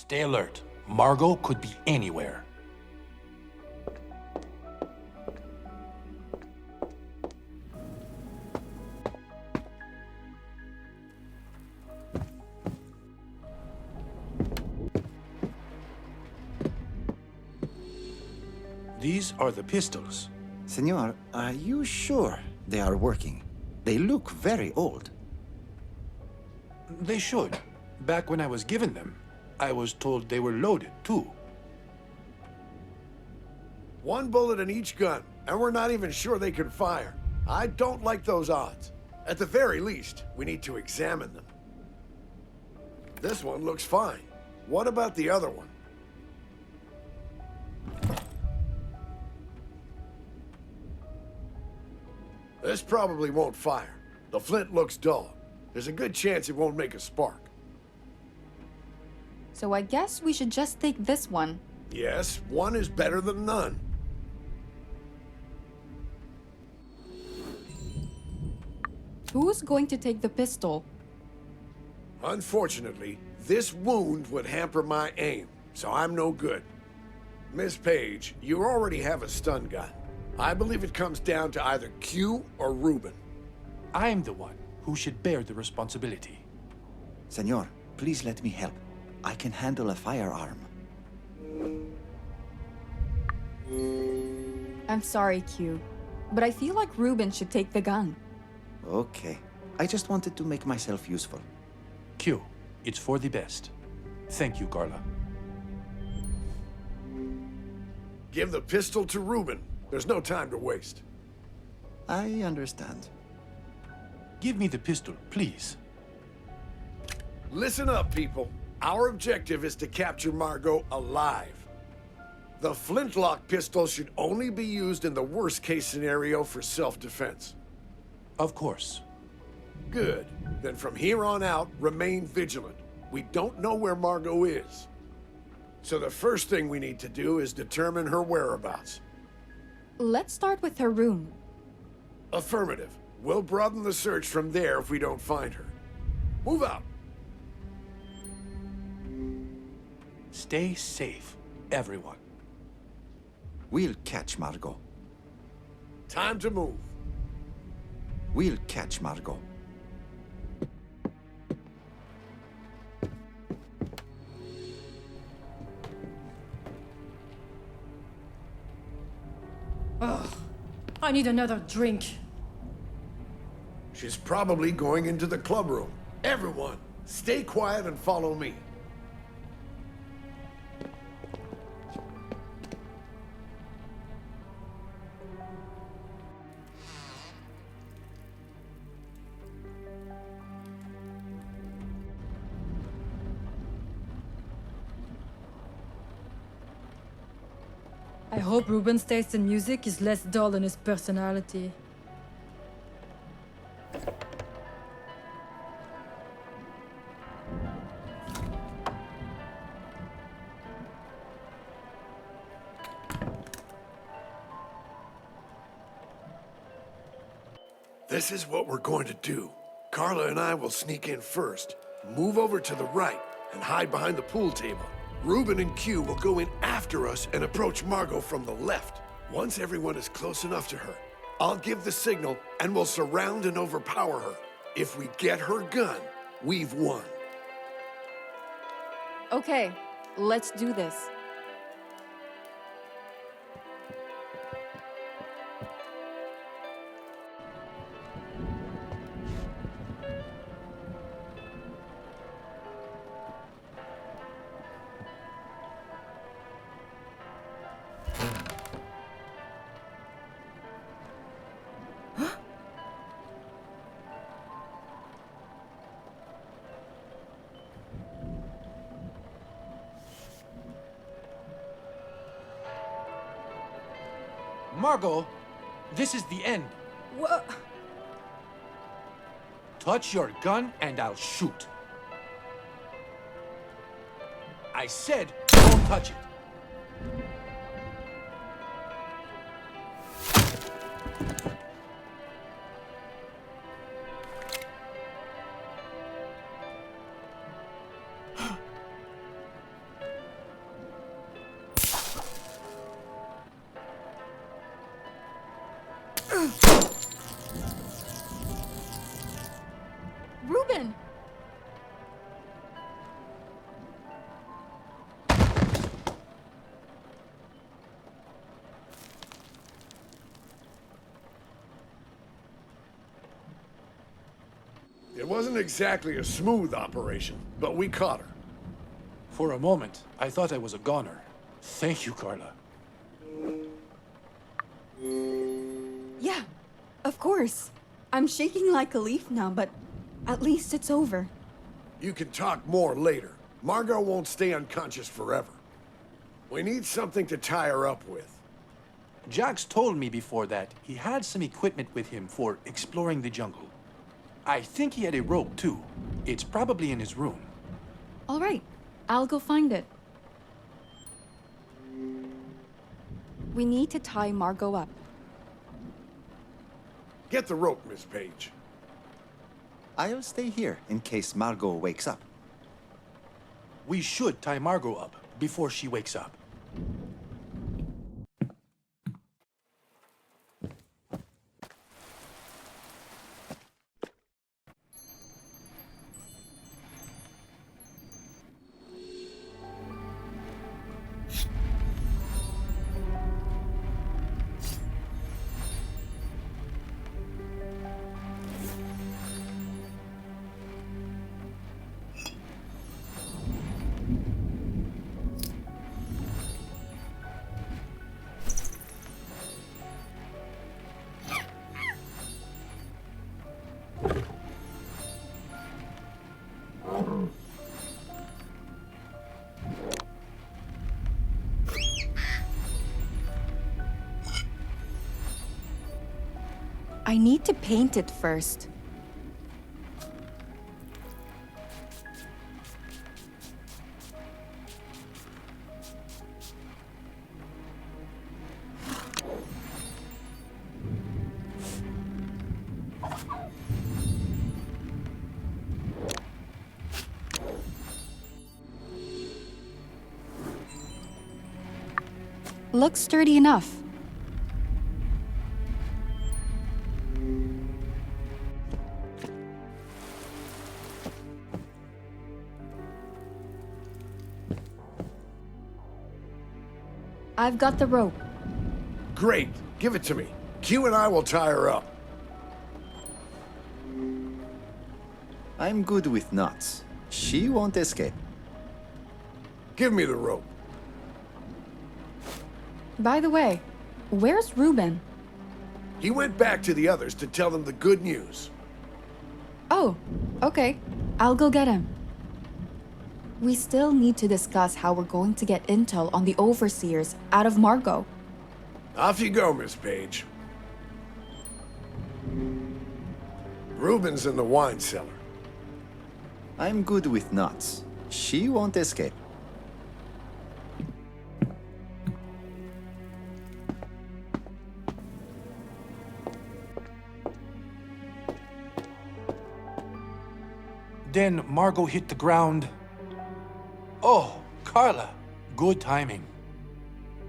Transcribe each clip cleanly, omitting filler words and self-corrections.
Stay alert. Margot could be anywhere. These are the pistols. Senor, are you sure they are working? They look very old. They should. Back when I was given them, I was told they were loaded, too. One bullet in each gun, and we're not even sure they can fire. I don't like those odds. At the very least, we need to examine them. This one looks fine. What about the other one? This probably won't fire. The flint looks dull. There's a good chance it won't make a spark. So I guess we should just take this one. Yes, one is better than none. Who's going to take the pistol? Unfortunately, this wound would hamper my aim, so I'm no good. Miss Page, you already have a stun gun. I believe it comes down to either Q or Reuben. I'm the one who should bear the responsibility. Senor, please let me help. I can handle a firearm. I'm sorry, Q, but I feel like Reuben should take the gun. Okay. I just wanted to make myself useful. Q, it's for the best. Thank you, Carla. Give the pistol to Reuben. There's no time to waste. I understand. Give me the pistol, please. Listen up, people. Our objective is to capture Margot alive. The flintlock pistol should only be used in the worst-case scenario for self-defense. Of course. Good. Then from here on out, remain vigilant. We don't know where Margot is. So the first thing we need to do is determine her whereabouts. Let's start with her room. Affirmative. We'll broaden the search from there if we don't find her. Move out. Stay safe, everyone. We'll catch Margot. Time to move. We'll catch Margot. Ugh, I need another drink. She's probably going into the club room. Everyone, stay quiet and follow me. I hope Reuben's taste in music is less dull than his personality. This is what we're going to do. Carla and I will sneak in first, move over to the right, and hide behind the pool table. Reuben and Q will go in after us and approach Margot from the left. Once everyone is close enough to her, I'll give the signal and we'll surround and overpower her. If we get her gun, we've won. Okay, let's do this. Margot, this is the end. What? Touch your gun and I'll shoot. I said, don't touch it. It wasn't exactly a smooth operation, but we caught her. For a moment, I thought I was a goner. Thank you, Carla. Yeah, of course. I'm shaking like a leaf now, but at least it's over. You can talk more later. Margot won't stay unconscious forever. We need something to tie her up with. Jax told me before that he had some equipment with him for exploring the jungle. I think he had a rope, too. It's probably in his room. All right, I'll go find it. We need to tie Margot up. Get the rope, Miss Page. I'll stay here in case Margot wakes up. We should tie Margot up before she wakes up. I need to paint it first. Looks sturdy enough. I've got the rope. Great. Give it to me. Q and I will tie her up. I'm good with knots. She won't escape. Give me the rope. By the way, where's Ruben? He went back to the others to tell them the good news. Oh, okay. I'll go get him. We still need to discuss how we're going to get intel on the overseers out of Margot. Off you go, Miss Page. Ruben's in the wine cellar. I'm good with knots. She won't escape. Then Margot hit the ground. Oh, Carla, good timing.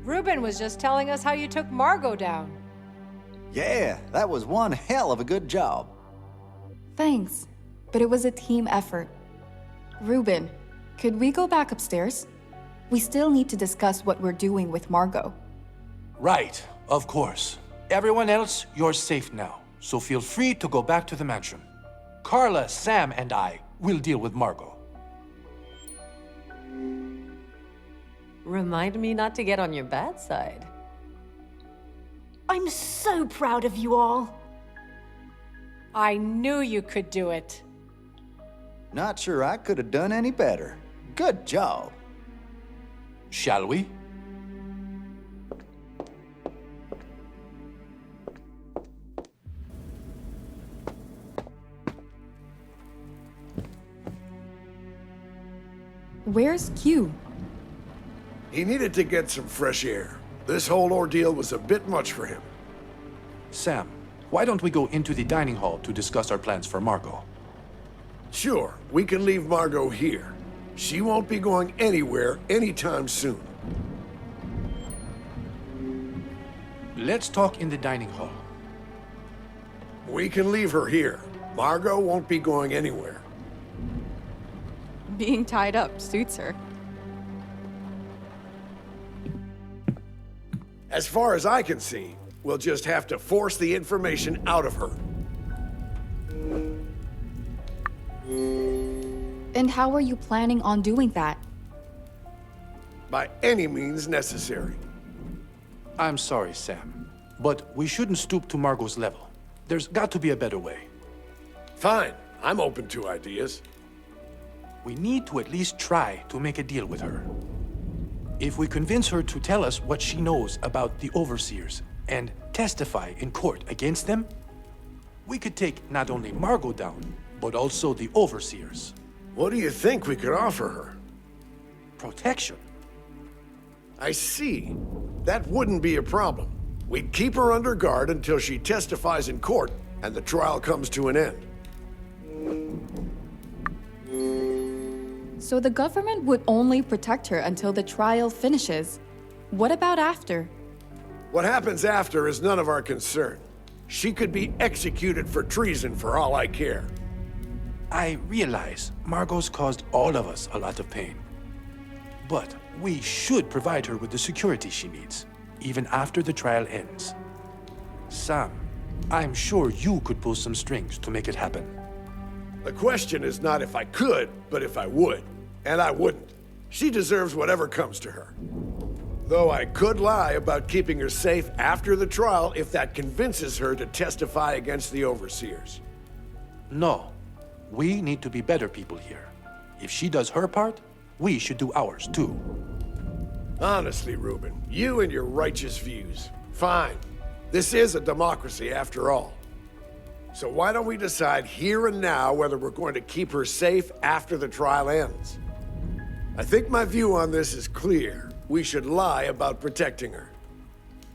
Ruben was just telling us how you took Margot down. Yeah, that was one hell of a good job. Thanks, but it was a team effort. Ruben, could we go back upstairs? We still need to discuss what we're doing with Margot. Right, of course. Everyone else, you're safe now, so feel free to go back to the mansion. Carla, Sam, and I will deal with Margot. Remind me not to get on your bad side. I'm so proud of you all. I knew you could do it. Not sure I could have done any better. Good job. Shall we? Where's Q? He needed to get some fresh air. This whole ordeal was a bit much for him. Sam, why don't we go into the dining hall to discuss our plans for Margot? Sure, we can leave Margot here. She won't be going anywhere anytime soon. Let's talk in the dining hall. We can leave her here. Margot won't be going anywhere. Being tied up suits her. As far as I can see, we'll just have to force the information out of her. And how are you planning on doing that? By any means necessary. I'm sorry, Sam, but we shouldn't stoop to Margot's level. There's got to be a better way. Fine, I'm open to ideas. We need to at least try to make a deal with her. If we convince her to tell us what she knows about the Overseers and testify in court against them, we could take not only Margot down, but also the Overseers. What do you think we could offer her? Protection. I see. That wouldn't be a problem. We'd keep her under guard until she testifies in court and the trial comes to an end. So the government would only protect her until the trial finishes. What about after? What happens after is none of our concern. She could be executed for treason for all I care. I realize Margot's caused all of us a lot of pain. But we should provide her with the security she needs, even after the trial ends. Sam, I'm sure you could pull some strings to make it happen. The question is not if I could, but if I would. And I wouldn't. She deserves whatever comes to her. Though I could lie about keeping her safe after the trial if that convinces her to testify against the Overseers. No, we need to be better people here. If she does her part, we should do ours too. Honestly, Reuben, you and your righteous views. Fine. This is a democracy after all. So why don't we decide here and now whether we're going to keep her safe after the trial ends? I think my view on this is clear. We should lie about protecting her.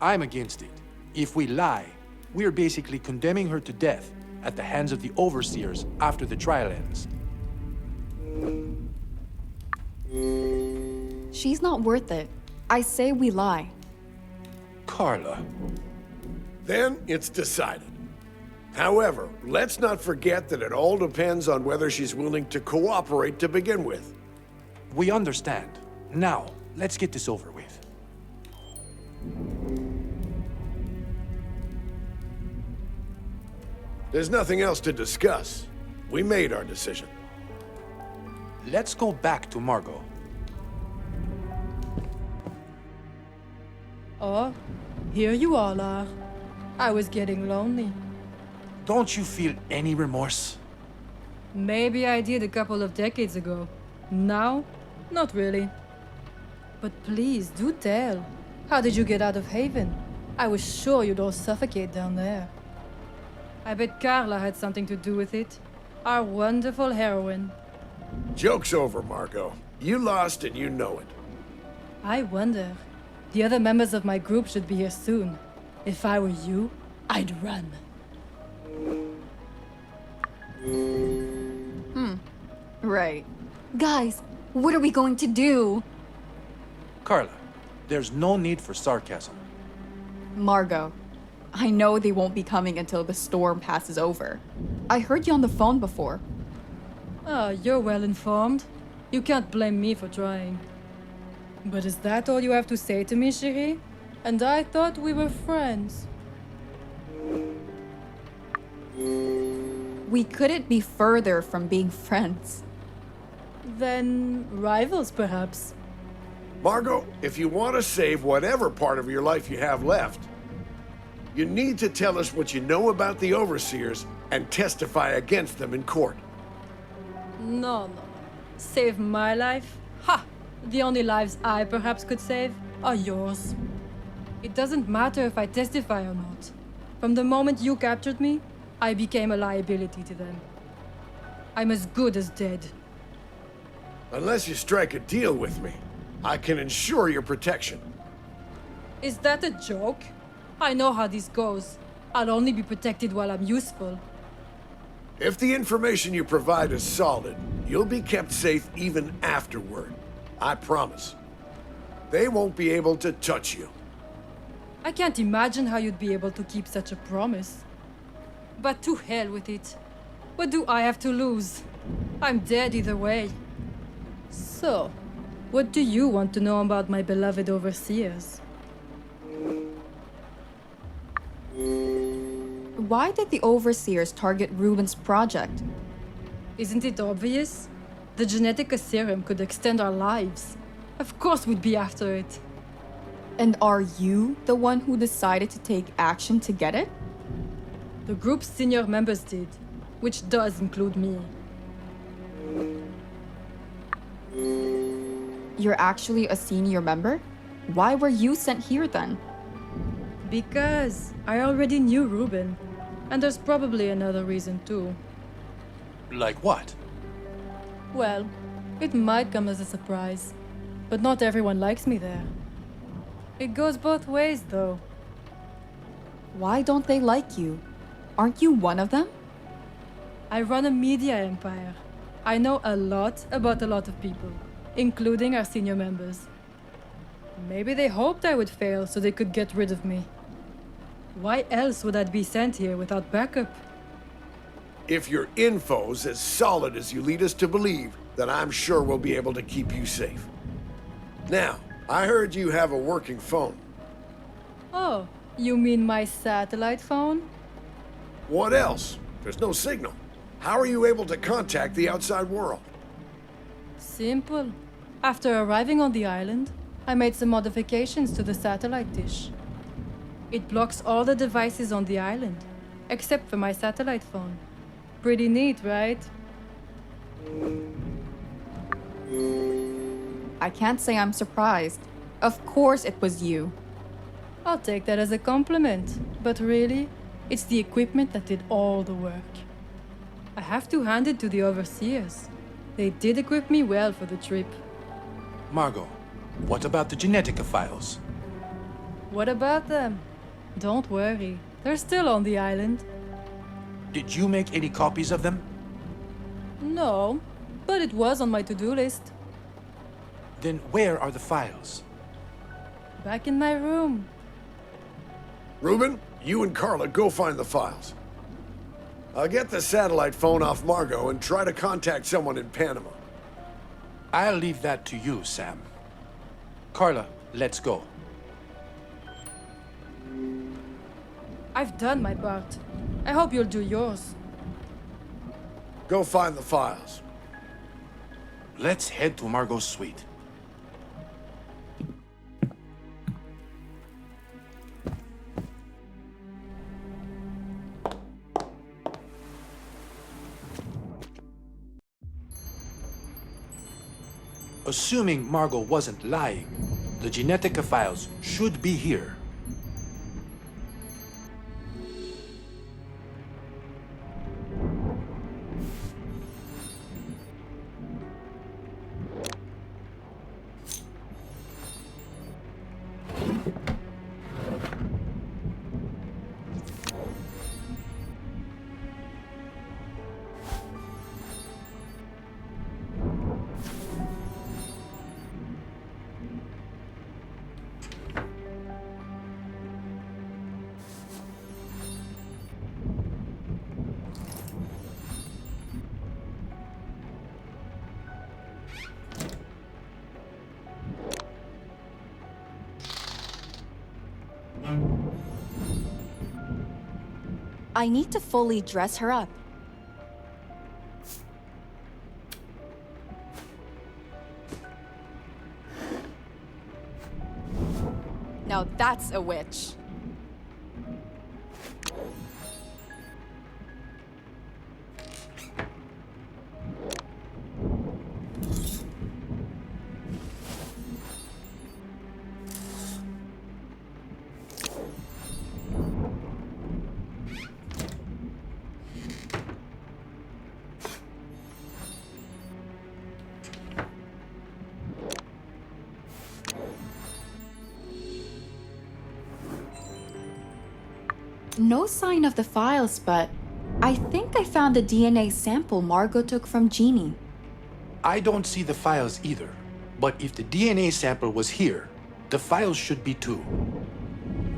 I'm against it. If we lie, we're basically condemning her to death at the hands of the Overseers after the trial ends. She's not worth it. I say we lie. Carla. Then it's decided. However, let's not forget that it all depends on whether she's willing to cooperate to begin with. We understand. Now, let's get this over with. There's nothing else to discuss. We made our decision. Let's go back to Margot. Oh, here you all are. I was getting lonely. Don't you feel any remorse? Maybe I did a couple of decades ago. Now, not really. But please, do tell. How did you get out of Haven? I was sure you'd all suffocate down there. I bet Carla had something to do with it. Our wonderful heroine. Joke's over, Margot. You lost and you know it. I wonder. The other members of my group should be here soon. If I were you, I'd run. Right. Guys, what are we going to do? Carla, there's no need for sarcasm. Margot, I know they won't be coming until the storm passes over. I heard you on the phone before. Ah, you're well informed. You can't blame me for trying. But is that all you have to say to me, chérie? And I thought we were friends. We couldn't be further from being friends. Then rivals, perhaps. Margot, if you want to save whatever part of your life you have left, you need to tell us what you know about the Overseers and testify against them in court. No. Save my life? Ha! The only lives I perhaps could save are yours. It doesn't matter if I testify or not. From the moment you captured me, I became a liability to them. I'm as good as dead. Unless you strike a deal with me, I can ensure your protection. Is that a joke? I know how this goes. I'll only be protected while I'm useful. If the information you provide is solid, you'll be kept safe even afterward. I promise. They won't be able to touch you. I can't imagine how you'd be able to keep such a promise. But to hell with it. What do I have to lose? I'm dead either way. So, what do you want to know about my beloved Overseers? Why did the Overseers target Ruben's project? Isn't it obvious? The Genetica serum could extend our lives. Of course we'd be after it. And are you the one who decided to take action to get it? The group's senior members did, which does include me. You're actually a senior member? Why were you sent here then? Because I already knew Ruben. And there's probably another reason too. Like what? Well, it might come as a surprise, but not everyone likes me there. It goes both ways, though. Why don't they like you? Aren't you one of them? I run a media empire. I know a lot about a lot of people, including our senior members. Maybe they hoped I would fail so they could get rid of me. Why else would I be sent here without backup? If your info's as solid as you lead us to believe, then I'm sure we'll be able to keep you safe. Now, I heard you have a working phone. Oh, you mean my satellite phone? What else? There's no signal. How are you able to contact the outside world? Simple. After arriving on the island, I made some modifications to the satellite dish. It blocks all the devices on the island, except for my satellite phone. Pretty neat, right? I can't say I'm surprised. Of course it was you. I'll take that as a compliment, but really, it's the equipment that did all the work. I have to hand it to the overseers. They did equip me well for the trip. Margot, what about the Genetica files? What about them? Don't worry, they're still on the island. Did you make any copies of them? No, but it was on my to-do list. Then where are the files? Back in my room. Ruben, you and Carla go find the files. I'll get the satellite phone off Margot and try to contact someone in Panama. I'll leave that to you, Sam. Carla, let's go. I've done my part. I hope you'll do yours. Go find the files. Let's head to Margot's suite. Assuming Margot wasn't lying, the Genetica files should be here. I need to fully dress her up. Now that's a witch. No sign of the files, but I think I found the DNA sample Margot took from Jeannie. I don't see the files either, but if the DNA sample was here, the files should be too.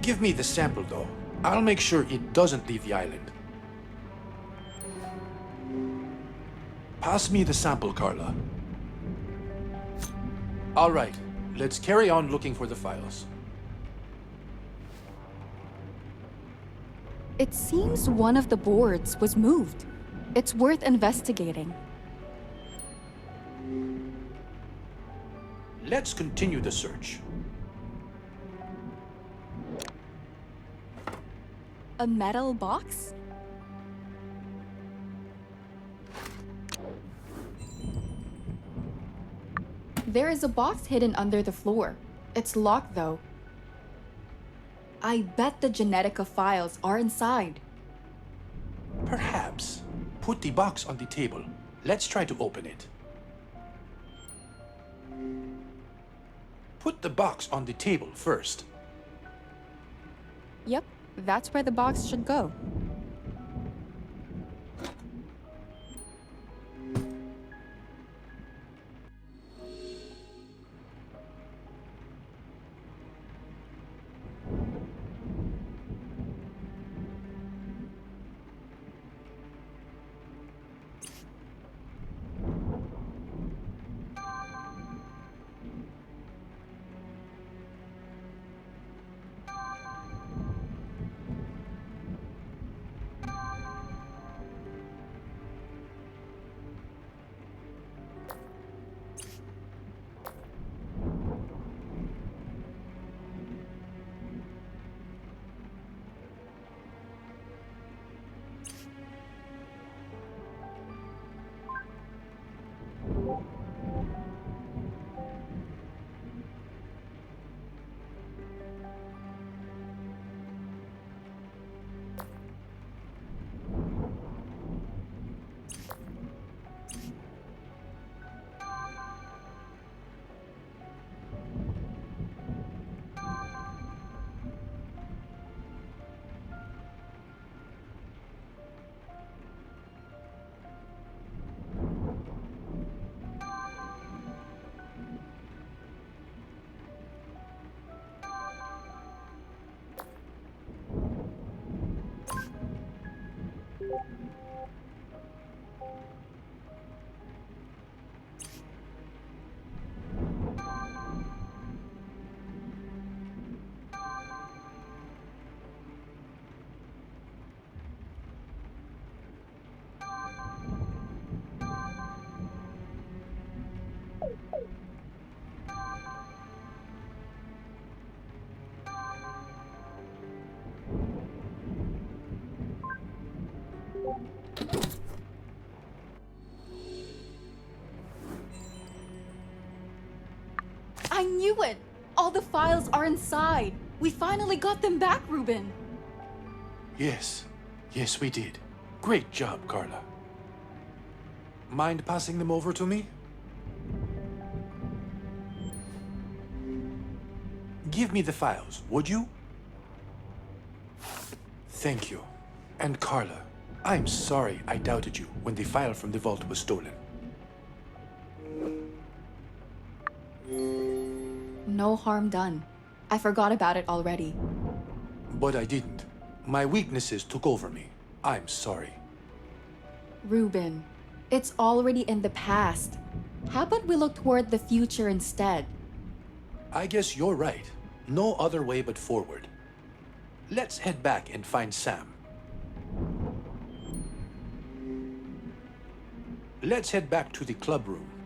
Give me the sample though. I'll make sure it doesn't leave the island. Pass me the sample, Carla. All right, let's carry on looking for the files. It seems one of the boards was moved. It's worth investigating. Let's continue the search. A metal box? There is a box hidden under the floor. It's locked though. I bet the Genetica files are inside. Perhaps. Put the box on the table. Let's try to open it. Put the box on the table first. Yep, that's where the box should go. I knew it! All the files are inside! We finally got them back, Ruben! Yes. Yes, we did. Great job, Carla. Mind passing them over to me? Give me the files, would you? Thank you. And Carla, I'm sorry I doubted you when the file from the vault was stolen. No harm done. I forgot about it already. But I didn't. My weaknesses took over me. I'm sorry. Ruben, it's already in the past. How about we look toward the future instead? I guess you're right. No other way but forward. Let's head back and find Sam. Let's head back to the club room.